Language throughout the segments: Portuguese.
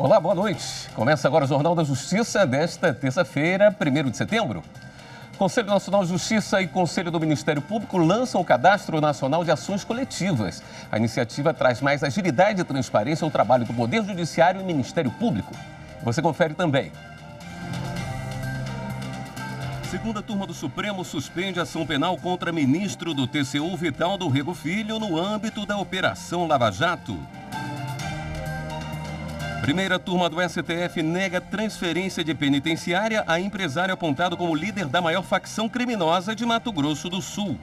Olá, boa noite. Começa agora o Jornal da Justiça desta terça-feira, 1º de setembro. Conselho Nacional de Justiça e Conselho do Ministério Público lançam o Cadastro Nacional de Ações Coletivas. A iniciativa traz mais agilidade e transparência ao trabalho do Poder Judiciário e Ministério Público. Você confere também. Segunda turma do Supremo suspende ação penal contra ministro do TCU, Vital do Rego Filho, no âmbito da Operação Lava Jato. Primeira turma do STF nega transferência de penitenciária a empresário apontado como líder da maior facção criminosa de Mato Grosso do Sul.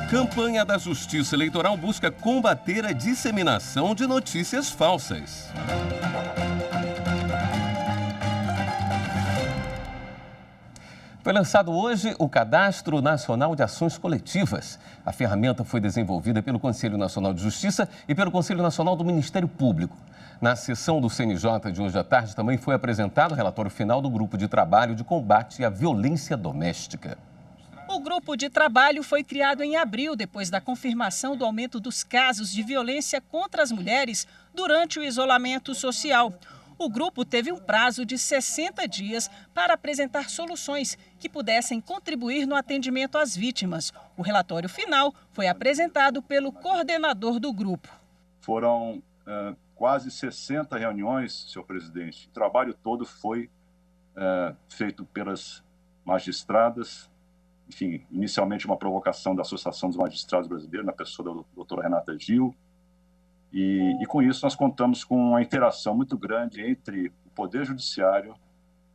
Campanha da Justiça Eleitoral busca combater a disseminação de notícias falsas. Foi lançado hoje o Cadastro Nacional de Ações Coletivas. A ferramenta foi desenvolvida pelo Conselho Nacional de Justiça e pelo Conselho Nacional do Ministério Público. Na sessão do CNJ de hoje à tarde também foi apresentado o relatório final do Grupo de Trabalho de Combate à Violência Doméstica. O grupo de trabalho foi criado em abril, depois da confirmação do aumento dos casos de violência contra as mulheres durante o isolamento social. O grupo teve um prazo de 60 dias para apresentar soluções que pudessem contribuir no atendimento às vítimas. O relatório final foi apresentado pelo coordenador do grupo. Foram quase 60 reuniões, senhor presidente. O trabalho todo foi feito pelas magistradas. Enfim, inicialmente uma provocação da Associação dos Magistrados Brasileiros, na pessoa da doutora Renata Gil. E com isso nós contamos com uma interação muito grande entre o Poder Judiciário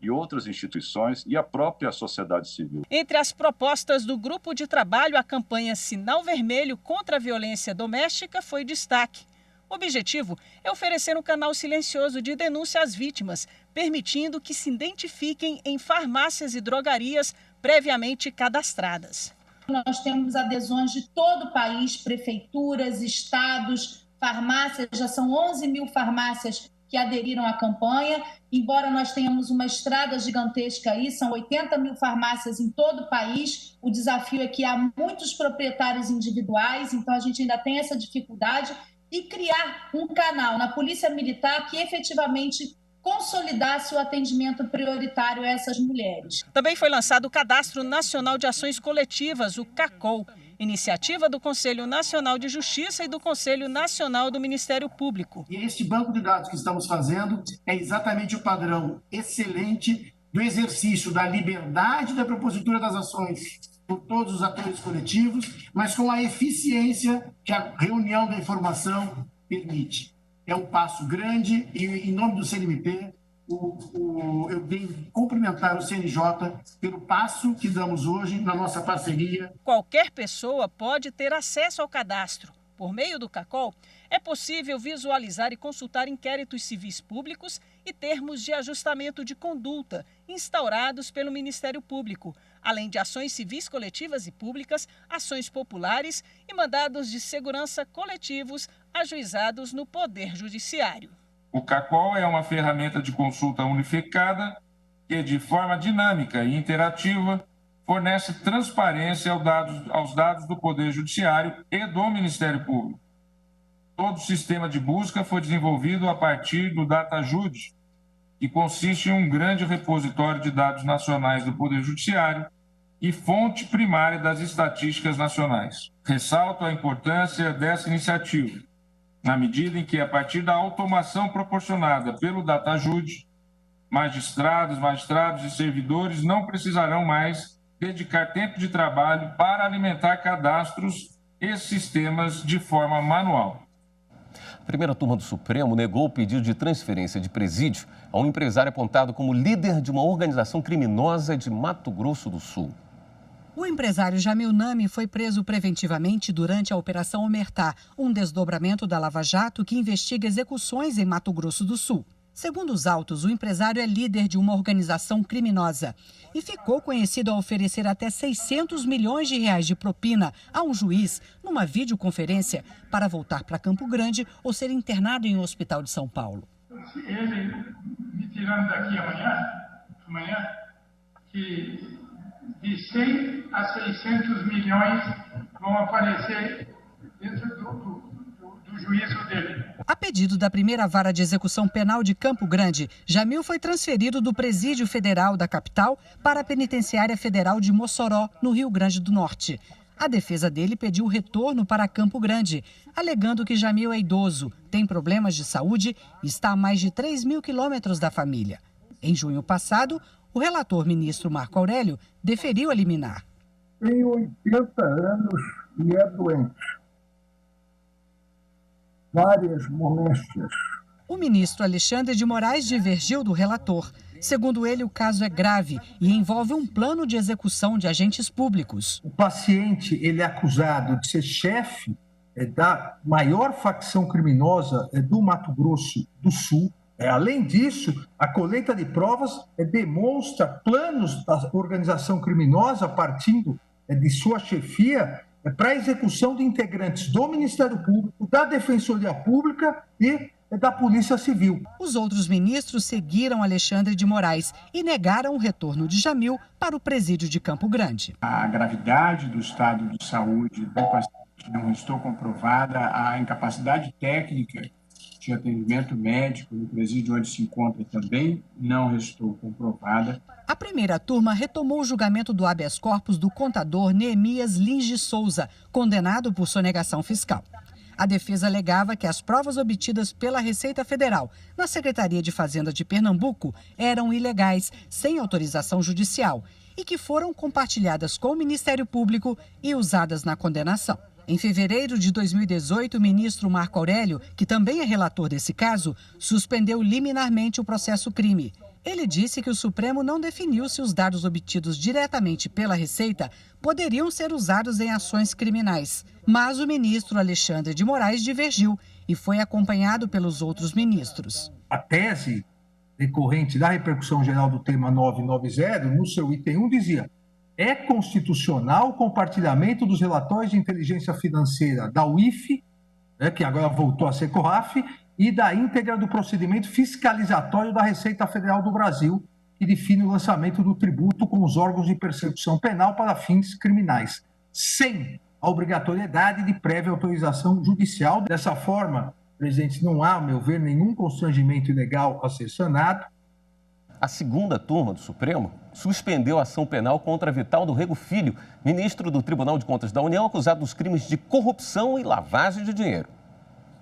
e outras instituições e a própria sociedade civil. Entre as propostas do grupo de trabalho, a campanha Sinal Vermelho contra a Violência Doméstica foi destaque. O objetivo é oferecer um canal silencioso de denúncia às vítimas, permitindo que se identifiquem em farmácias e drogarias previamente cadastradas. Nós temos adesões de todo o país, prefeituras, estados, farmácias, já são 11 mil farmácias que aderiram à campanha, embora nós tenhamos uma estrada gigantesca aí, são 80 mil farmácias em todo o país, o desafio é que há muitos proprietários individuais, então a gente ainda tem essa dificuldade, e criar um canal na Polícia Militar que efetivamente consolidasse o atendimento prioritário a essas mulheres. Também foi lançado o Cadastro Nacional de Ações Coletivas, o CACOL, iniciativa do Conselho Nacional de Justiça e do Conselho Nacional do Ministério Público. E este banco de dados que estamos fazendo é exatamente o padrão excelente do exercício da liberdade da propositura das ações por todos os atores coletivos, mas com a eficiência que a reunião da informação permite. É um passo grande e, em nome do CNMP, eu venho cumprimentar o CNJ pelo passo que damos hoje na nossa parceria. Qualquer pessoa pode ter acesso ao cadastro. Por meio do CACOL, é possível visualizar e consultar inquéritos civis públicos e termos de ajustamento de conduta instaurados pelo Ministério Público, além de ações civis coletivas e públicas, ações populares e mandados de segurança coletivos ajuizados no Poder Judiciário. O CACOL é uma ferramenta de consulta unificada que, de forma dinâmica e interativa, fornece transparência aos dados do Poder Judiciário e do Ministério Público. Todo o sistema de busca foi desenvolvido a partir do DataJude, que consiste em um grande repositório de dados nacionais do Poder Judiciário e fonte primária das estatísticas nacionais. Ressalto a importância dessa iniciativa, na medida em que, a partir da automação proporcionada pelo DataJude, magistrados e servidores não precisarão mais dedicar tempo de trabalho para alimentar cadastros e sistemas de forma manual. A primeira turma do Supremo negou o pedido de transferência de presídio a um empresário apontado como líder de uma organização criminosa de Mato Grosso do Sul. O empresário Jamil Nami foi preso preventivamente durante a Operação Omertá, um desdobramento da Lava Jato que investiga execuções em Mato Grosso do Sul. Segundo os autos, o empresário é líder de uma organização criminosa e ficou conhecido ao oferecer até 600 milhões de reais de propina a um juiz numa videoconferência para voltar para Campo Grande ou ser internado em um hospital de São Paulo. Ele me tirando daqui amanhã, que de 100 a 600 milhões vão aparecer dentro do do juízo dele. A pedido da primeira vara de execução penal de Campo Grande, Jamil foi transferido do Presídio Federal da capital para a Penitenciária Federal de Mossoró, no Rio Grande do Norte. A defesa dele pediu retorno para Campo Grande, alegando que Jamil é idoso, tem problemas de saúde e está a mais de 3.000 quilômetros da família. Em junho passado, o relator ministro Marco Aurélio deferiu a liminar. Tem 80 anos e é doente. Várias moléstias. O ministro Alexandre de Moraes divergiu do relator. Segundo ele, o caso é grave e envolve um plano de execução de agentes públicos. O paciente ele é acusado de ser chefe da maior facção criminosa do Mato Grosso do Sul. Além disso, a colheita de provas demonstra planos da organização criminosa partindo de sua chefia para a execução de integrantes do Ministério Público, da Defensoria Pública e da Polícia Civil. Os outros ministros seguiram Alexandre de Moraes e negaram o retorno de Jamil para o presídio de Campo Grande. A gravidade do estado de saúde do paciente não restou comprovada, a incapacidade técnica de atendimento médico no presídio onde se encontra também não restou comprovada. A primeira turma retomou o julgamento do habeas corpus do contador Neemias Lins de Souza, condenado por sonegação fiscal. A defesa alegava que as provas obtidas pela Receita Federal na Secretaria de Fazenda de Pernambuco eram ilegais, sem autorização judicial, e que foram compartilhadas com o Ministério Público e usadas na condenação. Em fevereiro de 2018, o ministro Marco Aurélio, que também é relator desse caso, suspendeu liminarmente o processo-crime. Ele disse que o Supremo não definiu se os dados obtidos diretamente pela Receita poderiam ser usados em ações criminais. Mas o ministro Alexandre de Moraes divergiu e foi acompanhado pelos outros ministros. A tese decorrente da repercussão geral do tema 990, no seu item 1, dizia: é constitucional o compartilhamento dos relatórios de inteligência financeira da UIF, que agora voltou a ser COAF, e da íntegra do procedimento fiscalizatório da Receita Federal do Brasil, que define o lançamento do tributo com os órgãos de persecução penal para fins criminais, sem a obrigatoriedade de prévia autorização judicial. Dessa forma, presidente, não há, ao meu ver, nenhum constrangimento ilegal a ser sanado. A segunda turma do Supremo suspendeu a ação penal contra Vital do Rego Filho, ministro do Tribunal de Contas da União, acusado dos crimes de corrupção e lavagem de dinheiro.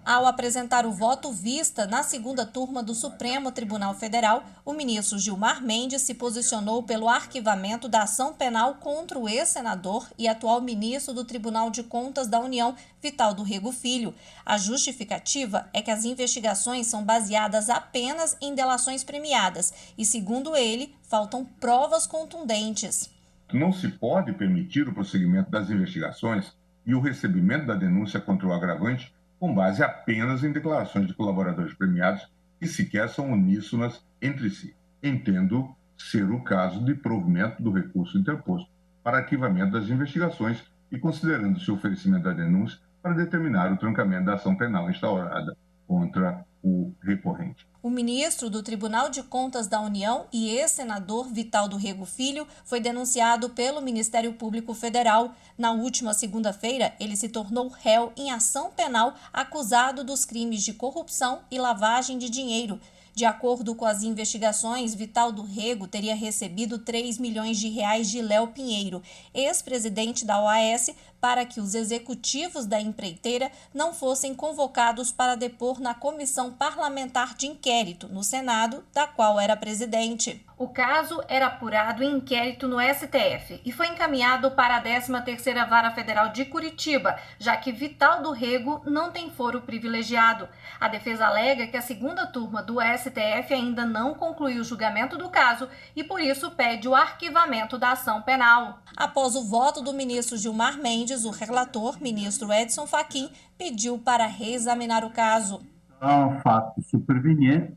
Ao apresentar o voto vista na segunda turma do Supremo Tribunal Federal, o ministro Gilmar Mendes se posicionou pelo arquivamento da ação penal contra o ex-senador e atual ministro do Tribunal de Contas da União, Vital do Rego Filho. A justificativa é que as investigações são baseadas apenas em delações premiadas e, segundo ele, faltam provas contundentes. Não se pode permitir o prosseguimento das investigações e o recebimento da denúncia contra o agravante com base apenas em declarações de colaboradores premiados que sequer são uníssonas entre si. Entendo ser o caso de provimento do recurso interposto para arquivamento das investigações e considerando-se o oferecimento da denúncia para determinar o trancamento da ação penal instaurada contra o recorrente. O ministro do Tribunal de Contas da União e ex-senador Vital do Rego Filho foi denunciado pelo Ministério Público Federal. Na última segunda-feira, ele se tornou réu em ação penal acusado dos crimes de corrupção e lavagem de dinheiro. De acordo com as investigações, Vital do Rego teria recebido 3 milhões de reais de Léo Pinheiro, ex-presidente da OAS, para que os executivos da empreiteira não fossem convocados para depor na Comissão Parlamentar de Inquérito, no Senado, da qual era presidente. O caso era apurado em inquérito no STF e foi encaminhado para a 13ª Vara Federal de Curitiba, já que Vital do Rego não tem foro privilegiado. A defesa alega que a segunda turma do STF ainda não concluiu o julgamento do caso e, por isso, pede o arquivamento da ação penal. Após o voto do ministro Gilmar Mendes, o relator, ministro Edson Fachin, pediu para reexaminar o caso. Há fatos supervenientes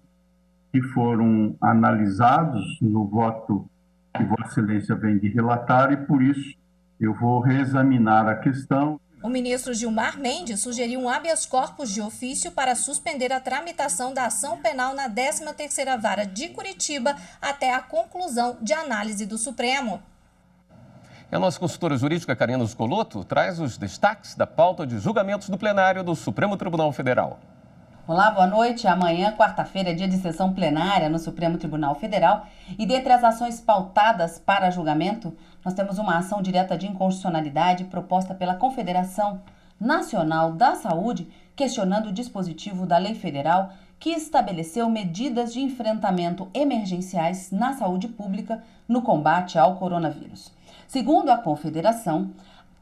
que foram analisados no voto que Vossa Excelência vem de relatar e, por isso, eu vou reexaminar a questão. O ministro Gilmar Mendes sugeriu um habeas corpus de ofício para suspender a tramitação da ação penal na 13ª Vara de Curitiba até a conclusão de análise do Supremo. E a nossa consultora jurídica, Karina Zucolotto, traz os destaques da pauta de julgamentos do plenário do Supremo Tribunal Federal. Olá, boa noite. Amanhã, quarta-feira, é dia de sessão plenária no Supremo Tribunal Federal. E dentre as ações pautadas para julgamento, nós temos uma ação direta de inconstitucionalidade proposta pela Confederação Nacional da Saúde, questionando o dispositivo da lei federal que estabeleceu medidas de enfrentamento emergenciais na saúde pública no combate ao coronavírus. Segundo a Confederação,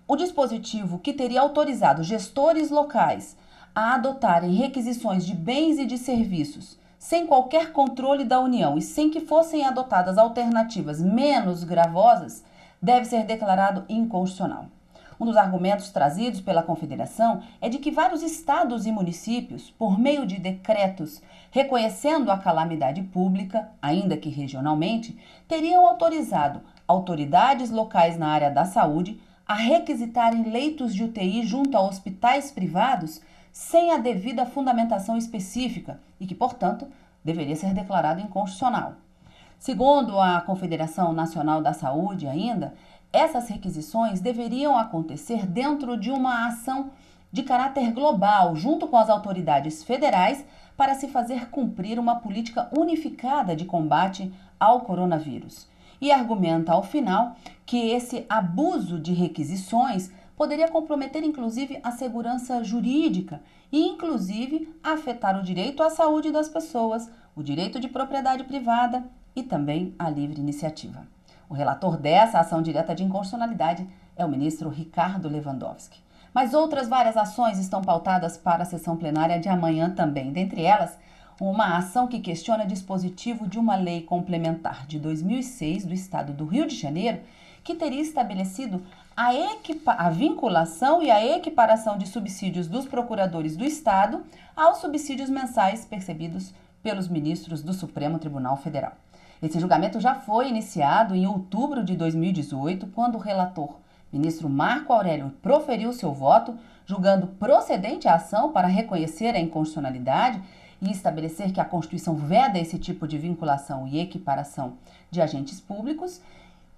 o dispositivo que teria autorizado gestores locais a adotarem requisições de bens e de serviços sem qualquer controle da União e sem que fossem adotadas alternativas menos gravosas, deve ser declarado inconstitucional. Um dos argumentos trazidos pela Confederação é de que vários estados e municípios, por meio de decretos reconhecendo a calamidade pública, ainda que regionalmente, teriam autorizado autoridades locais na área da saúde a requisitarem leitos de UTI junto a hospitais privados sem a devida fundamentação específica e que, portanto, deveria ser declarado inconstitucional. Segundo a Confederação Nacional da Saúde, ainda, essas requisições deveriam acontecer dentro de uma ação de caráter global, junto com as autoridades federais, para se fazer cumprir uma política unificada de combate ao coronavírus. E argumenta, ao final, que esse abuso de requisições poderia comprometer, inclusive, a segurança jurídica e, inclusive, afetar o direito à saúde das pessoas, o direito de propriedade privada e também a livre iniciativa. O relator dessa ação direta de inconstitucionalidade é o ministro Ricardo Lewandowski. Mas outras várias ações estão pautadas para a sessão plenária de amanhã também. Dentre elas, uma ação que questiona dispositivo de uma lei complementar de 2006 do estado do Rio de Janeiro, que teria estabelecido a vinculação e a equiparação de subsídios dos procuradores do estado aos subsídios mensais percebidos pelos ministros do Supremo Tribunal Federal. Esse julgamento já foi iniciado em outubro de 2018, quando o relator, ministro Marco Aurélio, proferiu seu voto, julgando procedente a ação para reconhecer a inconstitucionalidade e estabelecer que a Constituição veda esse tipo de vinculação e equiparação de agentes públicos,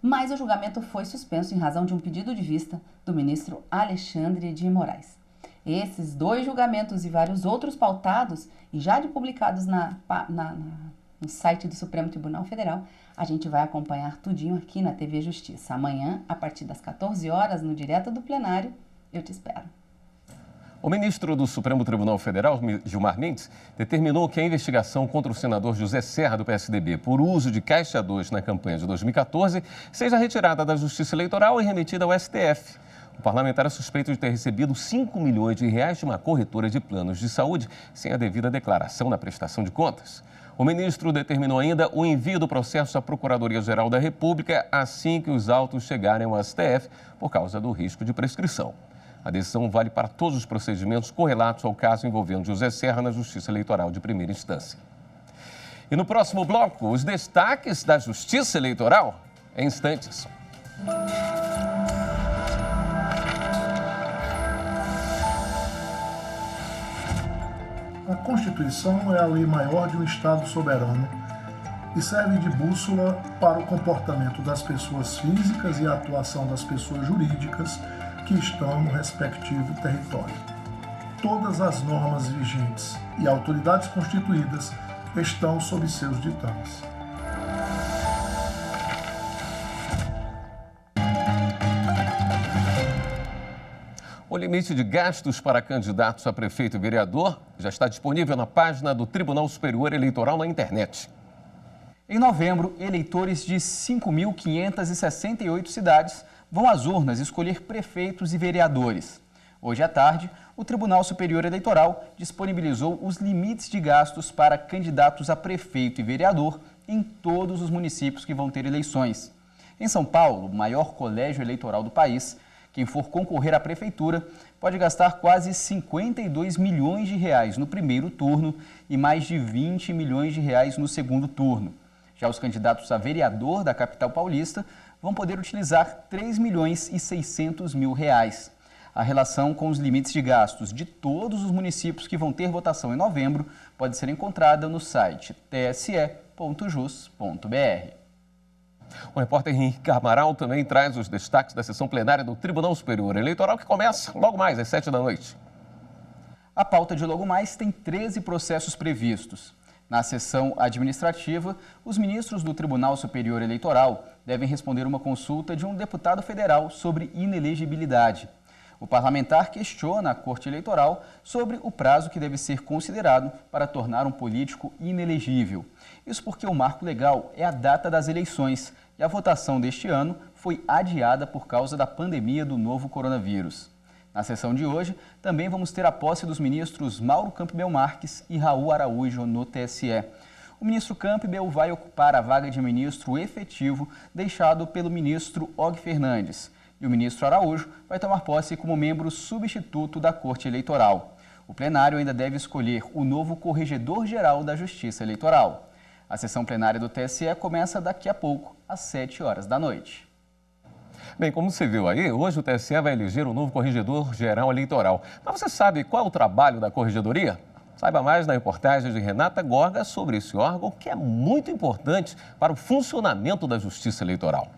mas o julgamento foi suspenso em razão de um pedido de vista do ministro Alexandre de Moraes. Esses dois julgamentos e vários outros pautados e já publicados no site do Supremo Tribunal Federal, a gente vai acompanhar tudinho aqui na TV Justiça. Amanhã, a partir das 14 horas, no Direto do Plenário, eu te espero. O ministro do Supremo Tribunal Federal, Gilmar Mendes, determinou que a investigação contra o senador José Serra, do PSDB, por uso de caixa 2 na campanha de 2014, seja retirada da Justiça Eleitoral e remetida ao STF. O parlamentar é suspeito de ter recebido 5 milhões de reais de uma corretora de planos de saúde sem a devida declaração na prestação de contas. O ministro determinou ainda o envio do processo à Procuradoria-Geral da República assim que os autos chegarem ao STF, por causa do risco de prescrição. A decisão vale para todos os procedimentos correlatos ao caso envolvendo José Serra na Justiça Eleitoral de primeira instância. E no próximo bloco, os destaques da Justiça Eleitoral em instantes. A Constituição é a lei maior de um Estado soberano e serve de bússola para o comportamento das pessoas físicas e a atuação das pessoas jurídicas que estão no respectivo território. Todas as normas vigentes e autoridades constituídas estão sob seus ditames. O limite de gastos para candidatos a prefeito e vereador já está disponível na página do Tribunal Superior Eleitoral na internet. Em novembro, eleitores de 5.568 cidades vão às urnas escolher prefeitos e vereadores. Hoje à tarde, o Tribunal Superior Eleitoral disponibilizou os limites de gastos para candidatos a prefeito e vereador em todos os municípios que vão ter eleições. Em São Paulo, o maior colégio eleitoral do país, quem for concorrer à prefeitura pode gastar quase 52 milhões de reais no primeiro turno e mais de 20 milhões de reais no segundo turno. Já os candidatos a vereador da capital paulista vão poder utilizar 3 milhões e 600 mil reais. A relação com os limites de gastos de todos os municípios que vão ter votação em novembro pode ser encontrada no site tse.jus.br. O repórter Henrique Amaral também traz os destaques da sessão plenária do Tribunal Superior Eleitoral, que começa logo mais às 7h. A pauta de logo mais tem 13 processos previstos. Na sessão administrativa, os ministros do Tribunal Superior Eleitoral devem responder uma consulta de um deputado federal sobre inelegibilidade. O parlamentar questiona a Corte Eleitoral sobre o prazo que deve ser considerado para tornar um político inelegível. Isso porque o marco legal é a data das eleições e a votação deste ano foi adiada por causa da pandemia do novo coronavírus. Na sessão de hoje, também vamos ter a posse dos ministros Mauro Campbell Marques e Raul Araújo no TSE. O ministro Campbell vai ocupar a vaga de ministro efetivo deixado pelo ministro Og Fernandes. E o ministro Araújo vai tomar posse como membro substituto da Corte Eleitoral. O plenário ainda deve escolher o novo corregedor-geral da Justiça Eleitoral. A sessão plenária do TSE começa daqui a pouco, às 7h. Bem, como você viu aí, hoje o TSE vai eleger um novo corregedor-geral eleitoral. Mas você sabe qual é o trabalho da corregedoria? Saiba mais na reportagem de Renata Gorga sobre esse órgão, que é muito importante para o funcionamento da Justiça Eleitoral.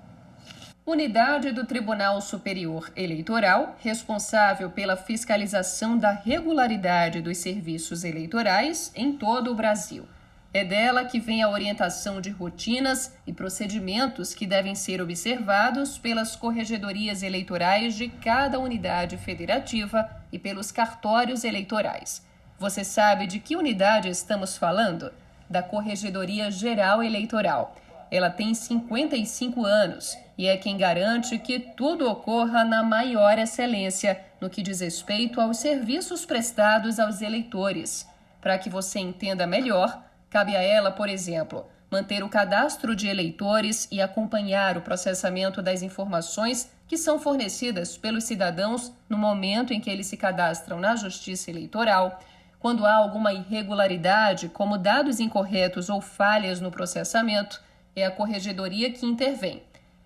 Unidade do Tribunal Superior Eleitoral, responsável pela fiscalização da regularidade dos serviços eleitorais em todo o Brasil. É dela que vem a orientação de rotinas e procedimentos que devem ser observados pelas corregedorias eleitorais de cada unidade federativa e pelos cartórios eleitorais. Você sabe de que unidade estamos falando? Da Corregedoria Geral Eleitoral. Ela tem 55 anos e é quem garante que tudo ocorra na maior excelência no que diz respeito aos serviços prestados aos eleitores. Para que você entenda melhor, cabe a ela, por exemplo, manter o cadastro de eleitores e acompanhar o processamento das informações que são fornecidas pelos cidadãos no momento em que eles se cadastram na Justiça Eleitoral. Quando há alguma irregularidade, como dados incorretos ou falhas no processamento, é a corregedoria que intervém.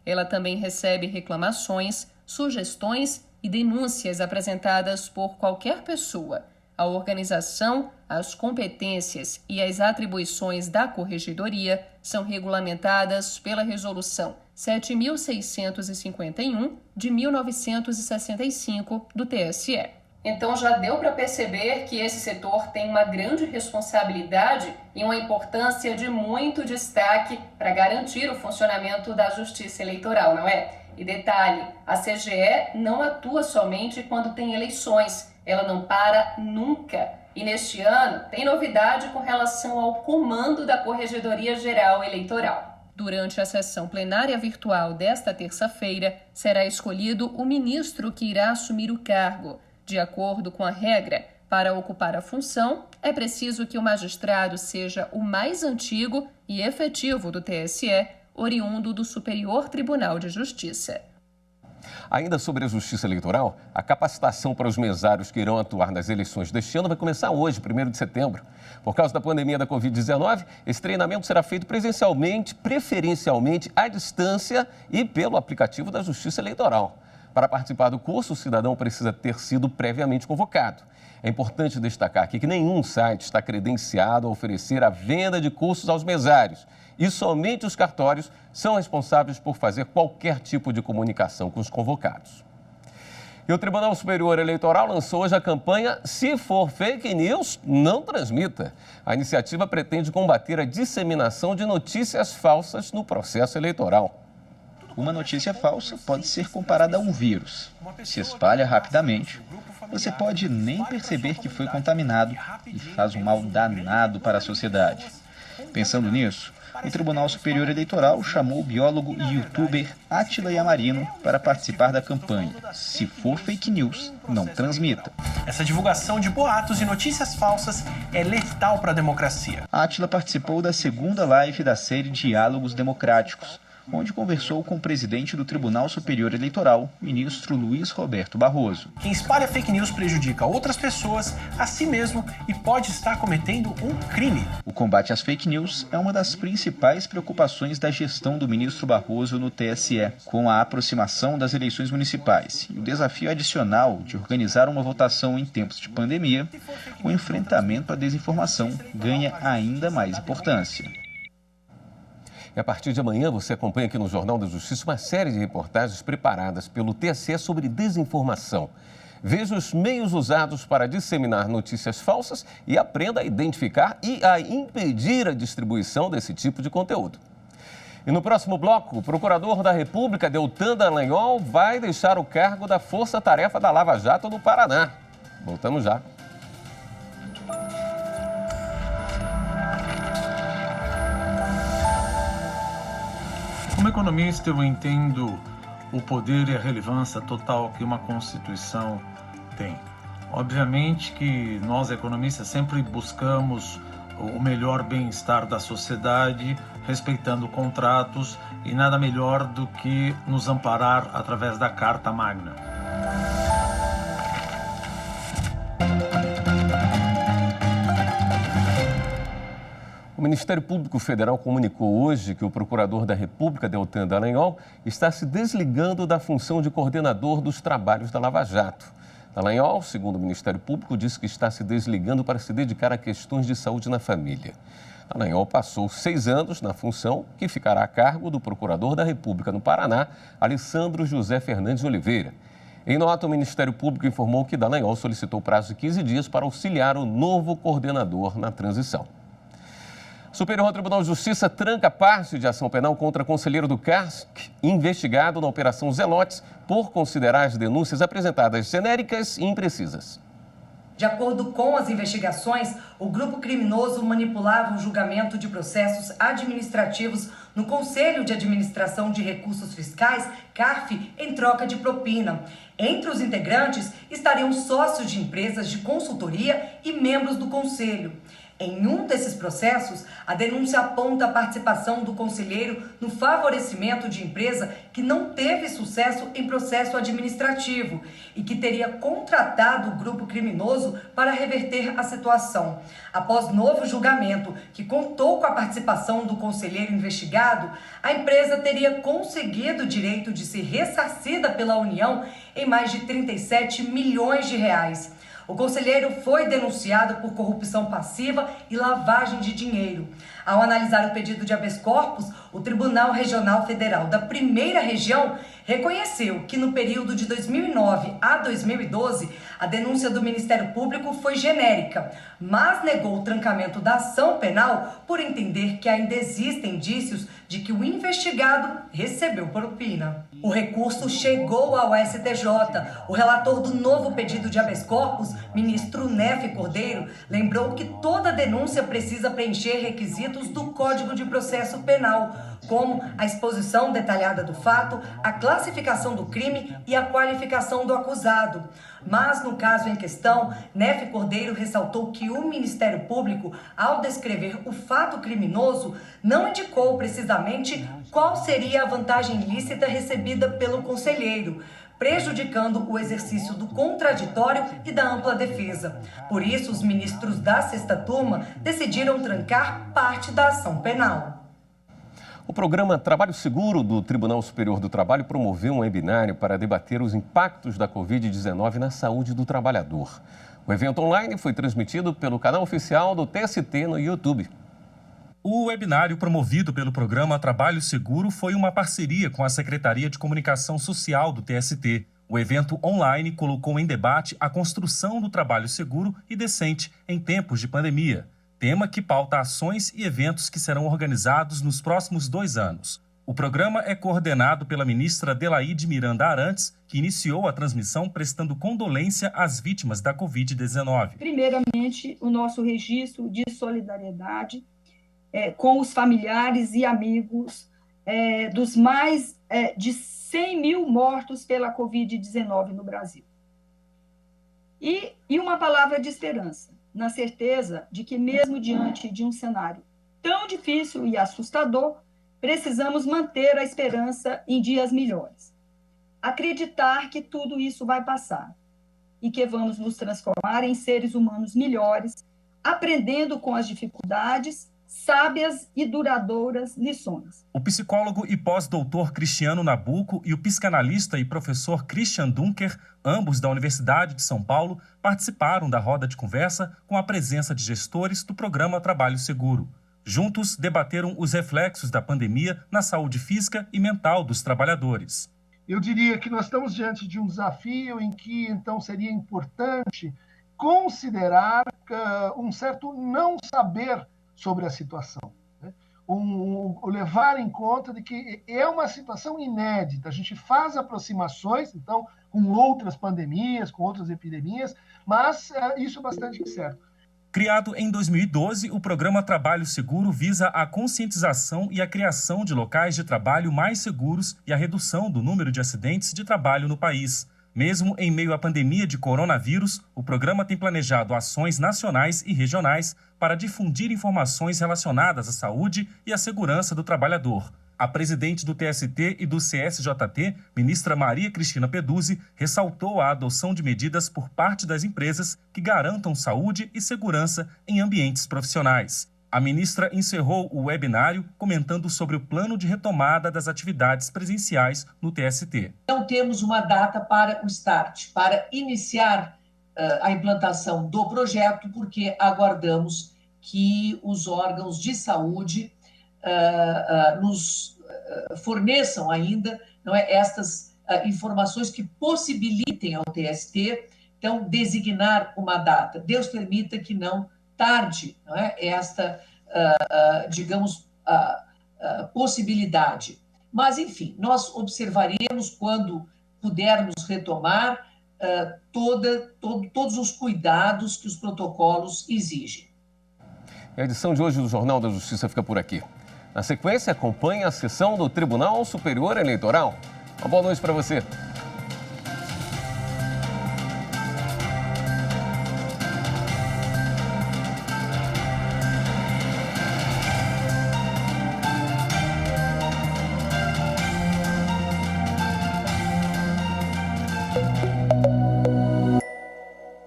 Ela também recebe reclamações, sugestões e denúncias apresentadas por qualquer pessoa. A organização, as competências e as atribuições da corregedoria são regulamentadas pela Resolução 7.651 de 1965 do TSE. Então já deu para perceber que esse setor tem uma grande responsabilidade e uma importância de muito destaque para garantir o funcionamento da Justiça Eleitoral, não é? E detalhe, a CGE não atua somente quando tem eleições, ela não para nunca. E neste ano tem novidade com relação ao comando da Corregedoria Geral Eleitoral. Durante a sessão plenária virtual desta terça-feira, será escolhido o ministro que irá assumir o cargo. De acordo com a regra, para ocupar a função, é preciso que o magistrado seja o mais antigo e efetivo do TSE, oriundo do Superior Tribunal de Justiça. Ainda sobre a Justiça Eleitoral, a capacitação para os mesários que irão atuar nas eleições deste ano vai começar hoje, 1º de setembro. Por causa da pandemia da Covid-19, esse treinamento será feito presencialmente, preferencialmente à distância e pelo aplicativo da Justiça Eleitoral. Para participar do curso, o cidadão precisa ter sido previamente convocado. É importante destacar aqui que nenhum site está credenciado a oferecer a venda de cursos aos mesários. E somente os cartórios são responsáveis por fazer qualquer tipo de comunicação com os convocados. E o Tribunal Superior Eleitoral lançou hoje a campanha Se For Fake News, Não Transmita. A iniciativa pretende combater a disseminação de notícias falsas no processo eleitoral. Uma notícia falsa pode ser comparada a um vírus. Se espalha rapidamente, você pode nem perceber que foi contaminado e faz um mal danado para a sociedade. Pensando nisso, o Tribunal Superior Eleitoral chamou o biólogo e youtuber Átila Yamarino para participar da campanha Se For Fake News, Não Transmita. Essa divulgação de boatos e notícias falsas é letal para a democracia. Átila participou da segunda live da série Diálogos Democráticos, onde conversou com o presidente do Tribunal Superior Eleitoral, ministro Luiz Roberto Barroso. Quem espalha fake news prejudica outras pessoas, a si mesmo e pode estar cometendo um crime. O combate às fake news é uma das principais preocupações da gestão do ministro Barroso no TSE, com a aproximação das eleições municipais e o desafio adicional de organizar uma votação em tempos de pandemia. O enfrentamento à desinformação ganha ainda mais importância. E a partir de amanhã você acompanha aqui no Jornal da Justiça uma série de reportagens preparadas pelo TSE sobre desinformação. Veja os meios usados para disseminar notícias falsas e aprenda a identificar e a impedir a distribuição desse tipo de conteúdo. E no próximo bloco, o procurador da República, Deltan Dallagnol, vai deixar o cargo da Força Tarefa da Lava Jato no Paraná. Voltamos já. Como economista, eu entendo o poder e a relevância total que uma Constituição tem. Obviamente que nós, economistas, sempre buscamos o melhor bem-estar da sociedade, respeitando contratos, e nada melhor do que nos amparar através da Carta Magna. O Ministério Público Federal comunicou hoje que o procurador da República, Deltan Dallagnol, está se desligando da função de coordenador dos trabalhos da Lava Jato. Dallagnol, segundo o Ministério Público, disse que está se desligando para se dedicar a questões de saúde na família. Dallagnol passou 6 anos na função, que ficará a cargo do procurador da República no Paraná, Alessandro José Fernandes Oliveira. Em nota, o Ministério Público informou que Dallagnol solicitou prazo de 15 dias para auxiliar o novo coordenador na transição. O Superior Tribunal de Justiça tranca parte de ação penal contra conselheiro do CARSC, investigado na Operação Zelotes, por considerar as denúncias apresentadas genéricas e imprecisas. De acordo com as investigações, o grupo criminoso manipulava o julgamento de processos administrativos no Conselho de Administração de Recursos Fiscais, CARF, em troca de propina. Entre os integrantes estariam sócios de empresas de consultoria e membros do Conselho. Em um desses processos, a denúncia aponta a participação do conselheiro no favorecimento de empresa que não teve sucesso em processo administrativo e que teria contratado o grupo criminoso para reverter a situação. Após novo julgamento, que contou com a participação do conselheiro investigado, a empresa teria conseguido o direito de ser ressarcida pela União em mais de 37 milhões de reais. O conselheiro foi denunciado por corrupção passiva e lavagem de dinheiro. Ao analisar o pedido de habeas corpus, o Tribunal Regional Federal da Primeira Região reconheceu que no período de 2009 a 2012, a denúncia do Ministério Público foi genérica, mas negou o trancamento da ação penal por entender que ainda existem indícios de que o investigado recebeu propina. O recurso chegou ao STJ. O relator do novo pedido de habeas corpus, ministro Nefe Cordeiro, lembrou que toda denúncia precisa preencher requisitos do Código de Processo Penal, como a exposição detalhada do fato, a classificação do crime e a qualificação do acusado. Mas, no caso em questão, Nefe Cordeiro ressaltou que o Ministério Público, ao descrever o fato criminoso, não indicou precisamente qual seria a vantagem ilícita recebida pelo conselheiro, prejudicando o exercício do contraditório e da ampla defesa. Por isso, os ministros da sexta turma decidiram trancar parte da ação penal. O programa Trabalho Seguro do Tribunal Superior do Trabalho promoveu um webinário para debater os impactos da Covid-19 na saúde do trabalhador. O evento online foi transmitido pelo canal oficial do TST no YouTube. O webinário promovido pelo programa Trabalho Seguro foi uma parceria com a Secretaria de Comunicação Social do TST. O evento online colocou em debate a construção do trabalho seguro e decente em tempos de pandemia, tema que pauta ações e eventos que serão organizados nos próximos 2 anos. O programa é coordenado pela ministra Adelaide Miranda Arantes, que iniciou a transmissão prestando condolência às vítimas da Covid-19. Primeiramente, o nosso registro de solidariedade com os familiares e amigos dos mais de 100 mil mortos pela Covid-19 no Brasil. E uma palavra de esperança, na certeza de que, mesmo diante de um cenário tão difícil e assustador, precisamos manter a esperança em dias melhores. Acreditar que tudo isso vai passar e que vamos nos transformar em seres humanos melhores, aprendendo com as dificuldades, sábias e duradouras lições. O psicólogo e pós-doutor Cristiano Nabuco e o psicanalista e professor Christian Dunker, ambos da Universidade de São Paulo, participaram da roda de conversa com a presença de gestores do programa Trabalho Seguro. Juntos, debateram os reflexos da pandemia na saúde física e mental dos trabalhadores. Eu diria que nós estamos diante de um desafio em que, então, seria importante considerar um certo não saber sobre a situação. Né? Levar em conta de que é uma situação inédita. A gente faz aproximações, então, com outras pandemias, com outras epidemias, mas isso é bastante certo. Criado em 2012, o programa Trabalho Seguro visa a conscientização e a criação de locais de trabalho mais seguros e a redução do número de acidentes de trabalho no país. Mesmo em meio à pandemia de coronavírus, o programa tem planejado ações nacionais e regionais para difundir informações relacionadas à saúde e à segurança do trabalhador. A presidente do TST e do CSJT, ministra Maria Cristina Peduzzi, ressaltou a adoção de medidas por parte das empresas que garantam saúde e segurança em ambientes profissionais. A ministra encerrou o webinário comentando sobre o plano de retomada das atividades presenciais no TST. Não temos uma data para o start, para iniciar a implantação do projeto, porque aguardamos que os órgãos de saúde nos forneçam ainda, não é, estas informações que possibilitem ao TST, então, designar uma data. Deus permita que não tarde, não é, esta, digamos, possibilidade. Mas, enfim, nós observaremos quando pudermos retomar todos os cuidados que os protocolos exigem. A edição de hoje do Jornal da Justiça fica por aqui. Na sequência, acompanhe a sessão do Tribunal Superior Eleitoral. Uma boa noite para você.